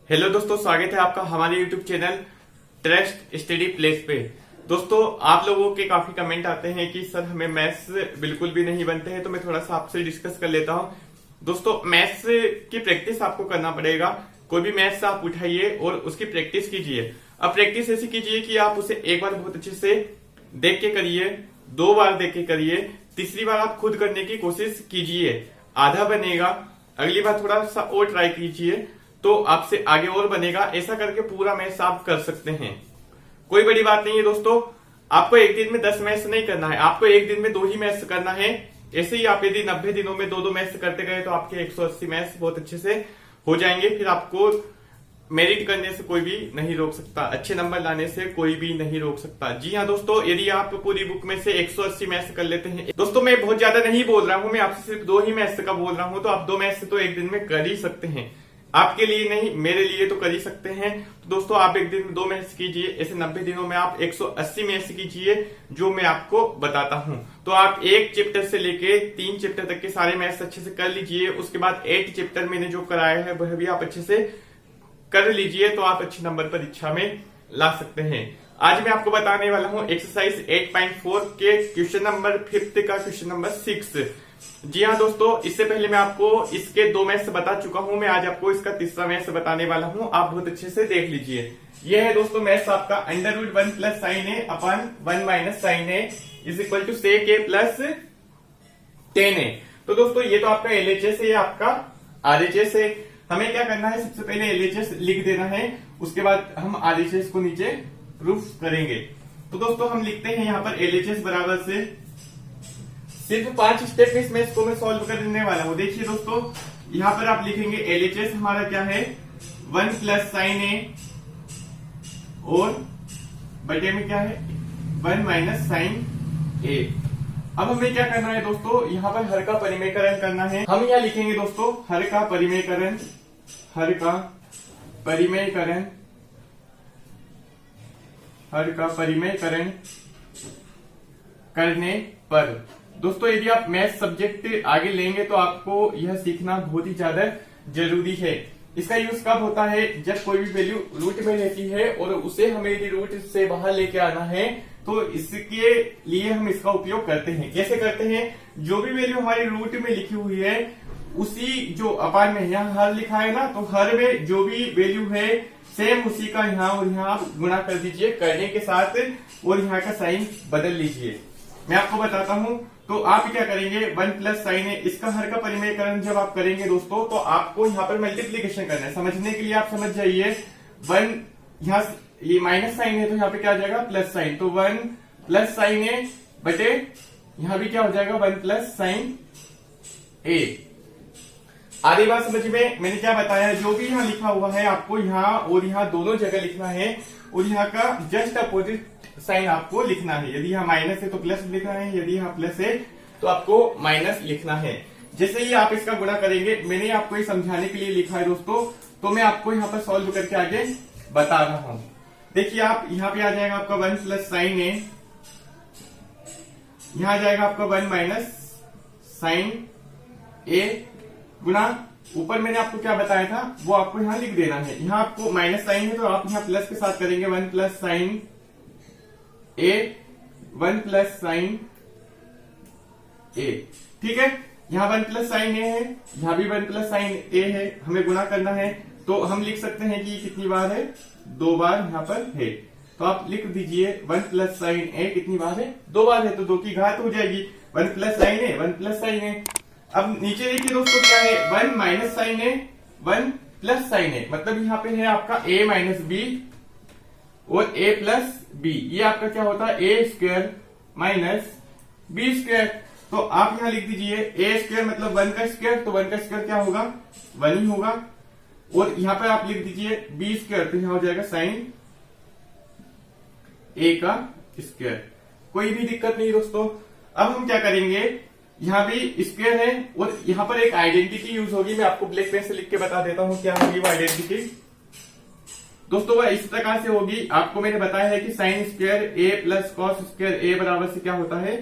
Hello दोस्तों, स्वागत है आपका हमारे YouTube channel trust study place पे। दोस्तों, आप लोगों के काफी कमेंट आते हैं कि सर हमें मैथ्स बिल्कुल भी नहीं बनते हैं, तो मैं थोड़ा सा आपसे डिस्कस कर लेता हूं। दोस्तों, मैथ्स की प्रैक्टिस आपको करना पड़ेगा। कोई भी मैथ्स आप उठाइए और उसकी प्रैक्टिस कीजिए। अब प्रैक्टिस ऐसी कीजिए कि आप उसे एक बार बहुत अच्छे से देख के करिए, 2 बार देख के करिए, तीसरी बार आप खुद करने की कोशिश कीजिए। आधा बनेगा, अगली बार थोड़ा सा और ट्राई कीजिए तो आपसे आगे और बनेगा। ऐसा करके पूरा मैथ्स आप कर सकते हैं। कोई बड़ी बात नहीं है दोस्तों। आपको एक दिन में 10 मैथ्स नहीं करना है, आपको एक दिन में 2 ही मैथ्स करना है। ऐसे ही आप यदि 90 दिनों में 2-2 मैथ्स करते गए तो आपके 180 मैथ्स बहुत अच्छे से हो जाएंगे। फिर आपको मेरिट करने से कोई भी नहीं रोक सकता, अच्छे नंबर लाने से कोई भी नहीं रोक सकता। जी हाँ दोस्तों, यदि आप पूरी बुक में से 180 मैथ्स कर लेते हैं, दोस्तों मैं बहुत ज्यादा नहीं बोल रहा हूँ, मैं आपसे सिर्फ 2 ही मैथ्स का बोल रहा हूँ, तो आप 2 मैथ्स तो एक दिन में कर ही सकते हैं। आपके लिए नहीं, मेरे लिए तो कर ही सकते हैं। तो दोस्तों, आप एक दिन में 2 मैथ्स कीजिए, ऐसे 90 दिनों में आप 180 मैथ्स कीजिए जो मैं आपको बताता हूं। तो आप 1 चैप्टर से लेके 3 चैप्टर तक के सारे मैथ्स अच्छे से कर लीजिए। उसके बाद 8 चैप्टर मैंने जो कराया है वह भी आप अच्छे से कर लीजिए, तो आप अच्छे नंबर परीक्षा में ला सकते हैं। आज मैं आपको बताने वाला हूं एक्सरसाइज 8.4 के क्वेश्चन नंबर 5 का क्वेश्चन नंबर 6। जी हाँ दोस्तों, इससे पहले मैं आपको इसके 2 मैथ्स बता चुका हूं। मैं आज आपको इसका तीसरा मैथ्स बताने वाला हूं। आप बहुत अच्छे से देख लीजिए। यह है दोस्तों मैथ्स आपका √1 + sin a upon 1 - sin a = sec a + tan a। तो दोस्तों, ये तो आपका LHS है, ये आपका RHS है। हमें क्या करना है, सबसे पहले LHS लिख देना है, उसके बाद हम RHS को नीचे प्रूफ करेंगे। तो दोस्तों, हम लिखते हैं यहाँ पर LHS बराबर से, सिर्फ 5 स्टेप में इसमें इसको मैं सॉल्व करने वाला हूं। देखिए दोस्तों, यहां पर आप लिखेंगे LHS हमारा क्या है, 1 + sin a और बटे में क्या है 1 - sin a। अब हमें क्या करना है दोस्तों, यहां पर हर का परिमेयकरण करना है। हम यहां लिखेंगे दोस्तों हर का परिमेयकरण, हर का परिमेयकरण, हर का परिमेयकरण करने पर। दोस्तों, यदि आप मैथ सब्जेक्ट आगे लेंगे तो आपको यह सीखना बहुत ही ज्यादा जरूरी है। इसका यूज कब होता है, जब कोई भी वैल्यू रूट में रहती है और उसे हमें यदि रूट से बाहर लेके आना है, तो इसके लिए हम इसका उपयोग करते हैं। कैसे करते हैं, जो भी वैल्यू हमारी रूट में लिखी हुई है उसी जो अपान में यहाँ हर लिखा है ना, तो हर में जो भी वैल्यू है सेम उसी का यहाँ और यहाँ आप गुणा कर दीजिए करने के साथ, और यहाँ का साइन बदल लीजिए। मैं आपको बताता हूं। तो आप क्या करेंगे, 1 + sin a, इसका हर का परिमेयकरण जब आप करेंगे दोस्तों, तो आपको यहाँ पर मल्टीप्लीकेशन करना है। समझने के लिए आप समझ जाइए, 1 यहाँ ये माइनस साइन है तो यहाँ पे क्या हो जाएगा प्लस साइन, तो 1 + sin a बटे यहाँ भी क्या हो जाएगा 1 + sin a। आधी बात समझ में मैंने क्या बताया, जो भी यहाँ लिखा हुआ है आपको यहाँ और यहाँ दोनों जगह लिखना है, और यहाँ का जस्ट अपोजिट साइन आपको लिखना है। यदि यहाँ माइनस है तो प्लस लिखना है, यदि यहाँ प्लस है तो आपको माइनस लिखना है। जैसे ही आप इसका गुणा करेंगे, मैंने आपको ये समझाने के लिए लिखा है दोस्तों, तो मैं आपको यहाँ पर सॉल्व करके आगे बता रहा हूं। देखिए, आप यहाँ पे आ जाएगा आपका 1 + sin a, यहाँ आ जाएगा आपका 1 - sin a गुणा, ऊपर मैंने आपको क्या बताया था वो आपको यहाँ लिख देना है। यहाँ आपको माइनस साइन है तो आप यहाँ प्लस के साथ करेंगे 1 + sin a, 1 + sin a। ठीक है, यहाँ 1 + sin a है, यहाँ भी 1 + sin a है, हमें गुणा करना है। तो हम लिख सकते हैं कि कितनी बार है, 2 बार यहाँ पर है। तो आप लिख दीजिए 1 + sin a कितनी बार है, 2 बार है, तो 2 की घात हो जाएगी। 1 + sin a, 1 + sin a। अब नीचे देखिए दोस्तों क्या है, 1 - sin a, 1 + sin a, मतलब यहाँ पे है आपका a - b और a + b। ये आपका क्या होता है, a² - b²। तो आप यहाँ लिख दीजिए a² मतलब 1 का स्क्वायर, तो 1 का स्क्वायर क्या होगा 1 ही होगा, और यहाँ पे आप लिख दीजिए b², तो यहाँ हो जाएगा sin a का स्क्वायर। कोई भी दिक्कत नहीं दोस्तों। अब हम क्या करेंगे, यहाँ भी स्क्वायर है और यहाँ पर एक आइडेंटिटी यूज होगी। मैं आपको ब्लैक पेन से लिख के बता देता हूँ क्या होगी वो आइडेंटिटी। दोस्तों, वह इस प्रकार से होगी, आपको मैंने बताया है कि sin² a + cos² a बराबर से क्या होता है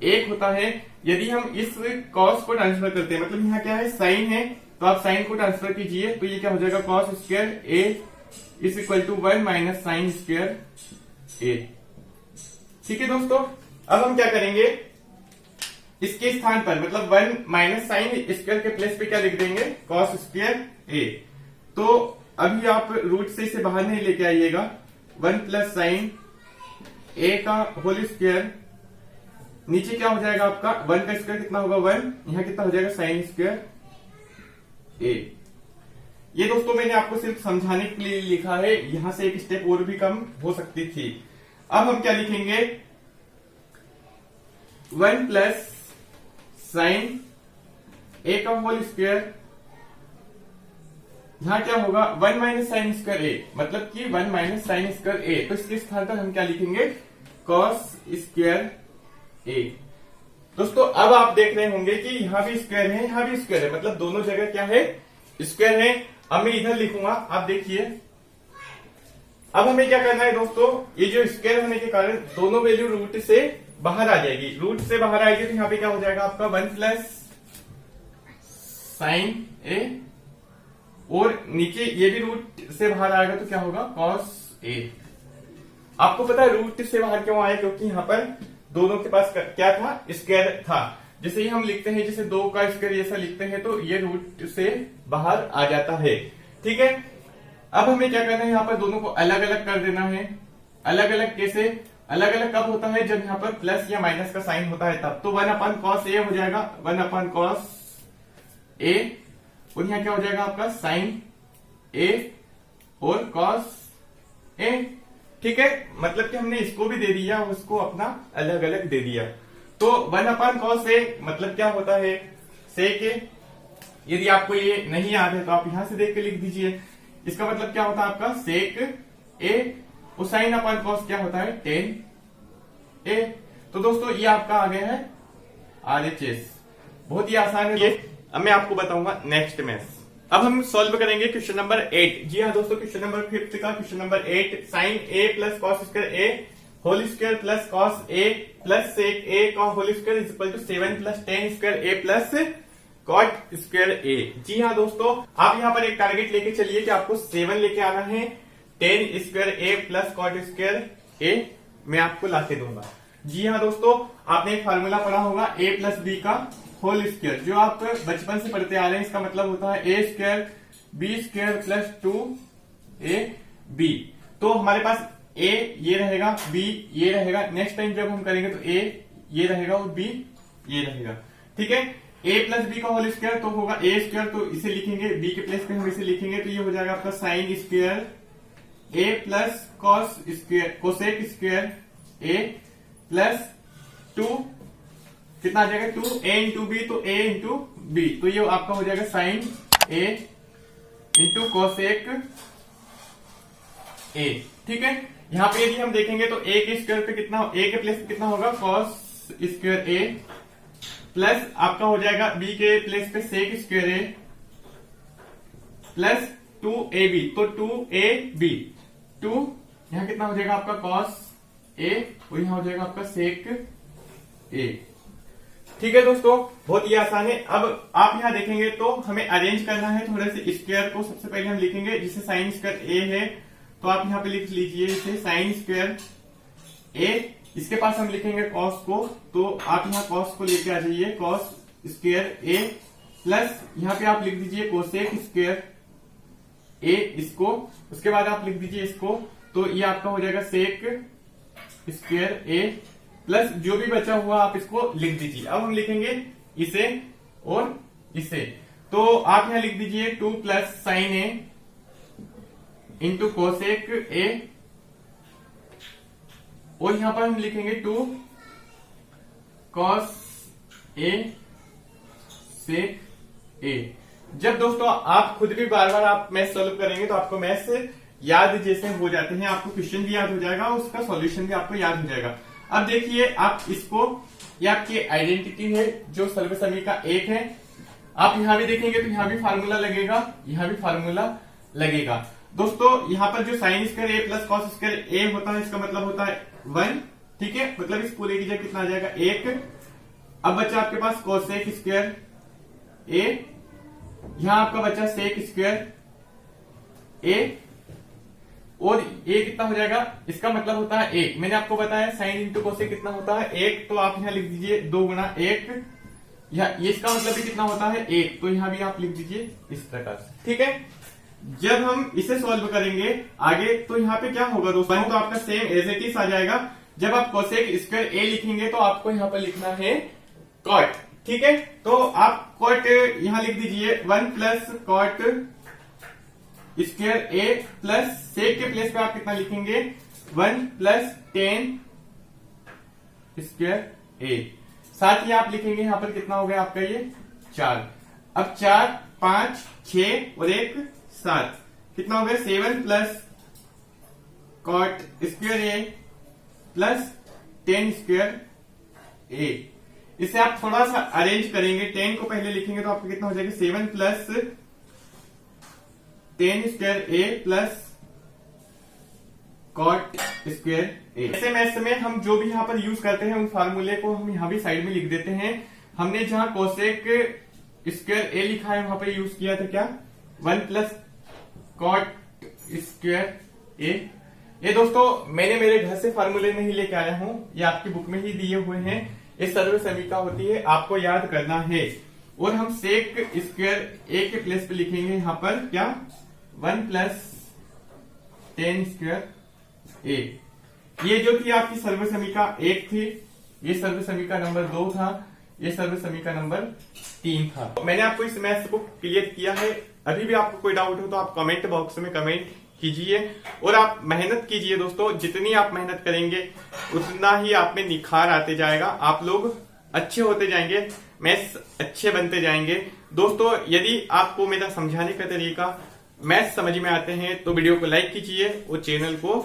1 होता है। यदि हम इस cos को ट्रांसफर करते हैं, मतलब यहाँ क्या है साइन है, तो आप साइन को ट्रांसफर कीजिए, तो ये क्या हो जाएगा cos square A is equal to 1 minus sine square A. ठीक है दोस्तों, अब हम क्या करेंगे, इसके स्थान पर मतलब 1 माइनस साइन स्क्वायर के प्लेस पे क्या लिख देंगे, कॉस स्क्वायर ए। तो अभी आप रूट से इसे बाहर नहीं लेके आइएगा, 1 प्लस साइन ए का होल स्क्वायर, नीचे क्या हो जाएगा आपका 1 का स्क्वायर कितना होगा 1, यहां कितना हो जाएगा साइन स्क्वायर ए। ये दोस्तों मैंने आपको सिर्फ समझाने के लिए लिखा है, यहां से एक स्टेप और भी कम हो सकती थी। अब हम क्या लिखेंगे, 1 प्लस साइन ए का होल स्क्वायर, यहां क्या होगा 1 माइनस साइन स्क्वायर ए, मतलब कि 1 माइनस साइन स्क्वायर ए। तो इसके स्थान पर हम क्या लिखेंगे, कॉस स्क्वायर ए। दोस्तों अब आप देख रहे होंगे कि यहां भी स्क्वायर है, यहां भी स्क्वायर है, मतलब दोनों जगह क्या है, स्क्वायर है। अब मैं इधर लिखूंगा, आप देखिए। अब हमें क्या करना है दोस्तों, ये जो स्क्वायर होने के कारण दोनों वैल्यू रूट से बाहर आ जाएगी, रूट से बाहर आएगी तो यहाँ पे क्या हो जाएगा आपका 1 प्लस साइन ए, और नीचे ये भी रूट से बाहर आएगा तो क्या होगा कॉस ए। आपको पता है रूट से बाहर क्यों आया, क्योंकि यहाँ पर दोनों के पास क्या था, स्क्वायर था। जैसे ही हम लिखते हैं, जैसे 2 का स्क्वायर जैसा लिखते हैं, तो ये रूट से बाहर आ जाता है। ठीक है, अब हमें क्या करना है, यहाँ पर दोनों को अलग अलग कर देना है। अलग अलग कैसे, अलग अलग कब होता है, जब यहाँ पर प्लस या माइनस का साइन होता है तब। तो 1 अपन कॉस ए हो जाएगा, 1 अपन कॉस ए, और यहाँ क्या हो जाएगा आपका साइन ए और कॉस ए। ठीक है, मतलब कि हमने इसको भी दे दिया, उसको अपना अलग अलग दे दिया। तो 1 अपन कॉस ए मतलब क्या होता है, सेक ए। यदि आपको ये नहीं याद है तो आप यहां से देख के लिख दीजिए। इसका मतलब क्या होता है आपका सेक ए, और साइन अपन कॉस क्या होता है टेन ए। तो दोस्तों ये आपका आ गया है RHS, बहुत ही आसान है। ये अब मैं आपको बताऊंगा नेक्स्ट मैथ्स। अब हम सॉल्व करेंगे क्वेश्चन नंबर 8। जी हाँ दोस्तों, क्वेश्चन नंबर 5 का question number 8, sine A plus cos square A whole square plus cos A plus sec A का whole square is equal to 7 plus tan square A plus cot square A. जी हाँ दोस्तों, आप यहाँ पर एक target लेके चलिए कि आपको 7 लेके आना है, 10 square A plus cot square ए मैं आपको लाके दूंगा। जी हाँ दोस्तों, आपने एक फार्मूला पढ़ा होगा ए प्लस बी का होल स्क्वायर, जो आप बचपन से पढ़ते आ रहे हैं। इसका मतलब होता है A square B square plus 2 A B. तो हमारे पास ए ये रहेगा, बी ये रहेगा, नेक्स्ट टाइम जब हम करेंगे तो ए ये रहेगा और बी ये रहेगा। ठीक है, ए प्लस बी का होल स्क्वायर तो होगा ए स्क्वायर, तो इसे लिखेंगे बी के प्लेस पे हम इसे लिखेंगे, तो ये हो जाएगा आपका sine square A plus cos square cosec square A plus 2 कितना आ जाएगा 2 ए इंटू बी, तो ए इंटू बी, तो ये आपका हो जाएगा sin A into cosec A. ठीक है, यहाँ पे यदि हम देखेंगे तो ए के स्क्वायर पे कितना, ए के प्लेस पे कितना होगा कॉस स्क्वायर ए, प्लस आपका हो जाएगा बी के प्लेस पे sec square A plus 2ab, तो 2ab 2 यहां कितना हो जाएगा आपका कॉस ए, और यहां हो जाएगा आपका सेक ए। ठीक है दोस्तों, बहुत ही आसान है। अब आप यहां देखेंगे तो हमें अरेंज करना है थोड़े से स्क्वायर को। सबसे पहले हम लिखेंगे, जिसे साइन स्क्वायर ए है तो आप यहां पे लिख लीजिए इसे साइन स्क्वायर ए, इसके पास हम लिखेंगे कॉस को, तो आप यहाँ कॉस को लेके आ जाइए, कॉस स्क्वायर ए प्लस यहाँ पे आप लिख दीजिए कोसेक स्क्वायर ए इसको, उसके बाद आप लिख दीजिए इसको, तो ये आपका हो जाएगा सेक स्क्वायर ए प्लस जो भी बचा हुआ आप इसको लिख दीजिए। अब हम लिखेंगे इसे और इसे, तो आप यहां लिख दीजिए 2 plus sign A into cosec ए, और यहां पर हम लिखेंगे 2 कॉस ए सेक ए। जब दोस्तों आप खुद भी बार बार आप मैथ सॉल्व करेंगे तो आपको मैथ याद जैसे हो जाते हैं, आपको क्वेश्चन भी याद हो जाएगा और उसका सॉल्यूशन भी आपको याद हो जाएगा। अब देखिए आप इसको, ये आपकी आइडेंटिटी है जो सर्वसमी का 1 है। आप यहां भी देखेंगे तो यहां भी फार्मूला लगेगा, यहां भी फार्मूला लगेगा। दोस्तों यहाँ पर जो sign square A plus cos square ए होता है, इसका मतलब होता है 1। ठीक है, मतलब इस पूरे की जगह कितना आ जाएगा 1। अब बच्चा आपके पास कोसेक स्क्वायर ए यहां आपका बचा सेक स्क्वायर ए, और ए कितना हो जाएगा, इसका मतलब होता है 1। मैंने आपको बताया साइन इंटू कोसेक कितना होता है 1, तो आप यहां लिख दीजिए 2 गुना 1, ये इसका मतलब भी कितना होता है 1, तो यहां भी आप लिख दीजिए इस प्रकार से। ठीक है, जब हम इसे सॉल्व करेंगे आगे तो यहाँ पे क्या होगा दोस्तों, तो आपका सेम एज इट इज आ जाएगा। जब आप कोसेक स्क्वायर ए लिखेंगे तो आपको यहाँ पर लिखना है कॉट। ठीक है, तो आप कॉट यहां लिख दीजिए 1 plus cot square A plus सेक के प्लेस पे आप कितना लिखेंगे 1 प्लस टेन स्क्वायर ए, साथ ही आप लिखेंगे यहां पर कितना हो गया आपका ये 4। अब 4 5 6 और 1 7, कितना हो गया 7 plus cot square A plus 10 square ए। इसे आप थोड़ा सा अरेंज करेंगे, 10 को पहले लिखेंगे तो आपको कितना हो जाएगा 7 plus 10 square A plus cot square ए। ऐसे मैथ्स में हम जो भी यहाँ पर यूज करते हैं उन फार्मूले को हम यहाँ भी साइड में लिख देते हैं। हमने जहां कोसेक स्क्वायर ए लिखा है वहां पे यूज किया था क्या 1 प्लस कॉट स्क्वायर ए। ये दोस्तों मैंने मेरे घर से फार्मूले नहीं लेके आया हूं, ये आपकी बुक में ही दिए हुए हैं। ये सर्व समीका होती है, आपको याद करना है। और हम सेक स्क्वायर ए के प्लेस पे लिखेंगे यहाँ पर क्या 1 प्लस 10 स्क्वायर ए। ये जो थी आपकी सर्व समीका 1 थी, ये सर्व समीका नंबर 2 था, ये सर्व समीका नंबर 3 था। मैंने आपको इस मैथ्स को क्लियर किया है। अभी भी आपको कोई डाउट हो तो आप कमेंट बॉक्स में कमेंट कीजिए और आप मेहनत कीजिए दोस्तों। जितनी आप मेहनत करेंगे उतना ही आप में निखार आते जाएगा, आप लोग अच्छे होते जाएंगे, मैथ्स अच्छे बनते जाएंगे। दोस्तों यदि आपको मेरा समझाने का तरीका मैथ्स समझ में आते हैं तो वीडियो को लाइक कीजिए और चैनल को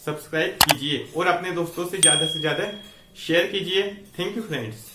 सब्सक्राइब कीजिए और अपने दोस्तों से ज्यादा शेयर कीजिए। Thank you friends.